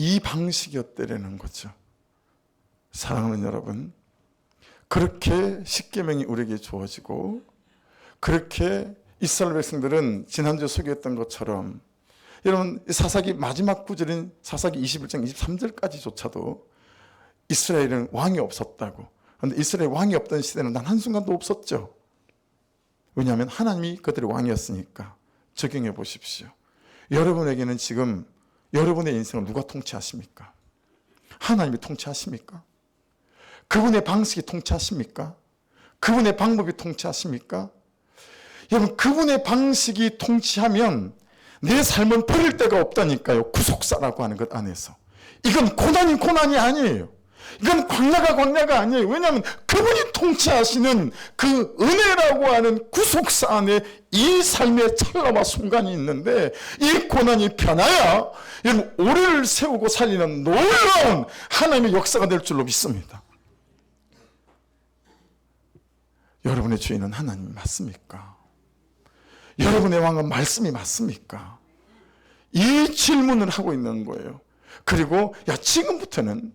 이 방식이었다라는 거죠. 사랑하는 여러분, 그렇게 십계명이 우리에게 주어지고 그렇게 이스라엘 백성들은 지난주에 소개했던 것처럼 여러분, 사사기 마지막 구절인 사사기 21장 23절까지조차도 이스라엘은 왕이 없었다고. 그런데 이스라엘 왕이 없던 시대는 단 한순간도 없었죠. 왜냐하면 하나님이 그들의 왕이었으니까. 적용해 보십시오. 여러분에게는 지금 여러분의 인생을 누가 통치하십니까? 하나님이 통치하십니까? 그분의 방식이 통치하십니까? 그분의 방법이 통치하십니까? 여러분, 그분의 방식이 통치하면 내 삶은 버릴 데가 없다니까요. 구속사라고 하는 것 안에서. 이건 고난이 아니에요. 이건 광야가 아니에요. 왜냐하면 그분이 통치하시는 그 은혜라고 하는 구속사 안에 이 삶의 찰나와 순간이 있는데 이 고난이 변하여 여러분 오래를 세우고 살리는 놀라운 하나님의 역사가 될 줄로 믿습니다. 여러분의 주인은 하나님 맞습니까? 여러분의 왕은 말씀이 맞습니까? 이 질문을 하고 있는 거예요. 그리고 지금부터는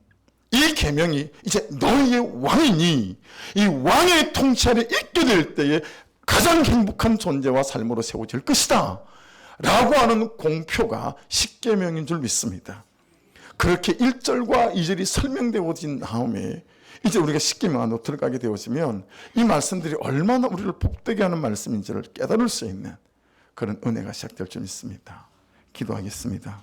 이 계명이 이제 너희의 왕이니 이 왕의 통치 아래 있게 될 때에 가장 행복한 존재와 삶으로 세워질 것이다 라고 하는 공표가 십계명인 줄 믿습니다. 그렇게 1절과 2절이 설명되어진 다음에 이제 우리가 십계명 안으로 들어가게 되어지면 이 말씀들이 얼마나 우리를 복되게 하는 말씀인지를 깨달을 수 있는 그런 은혜가 시작될 줄 믿습니다. 기도하겠습니다.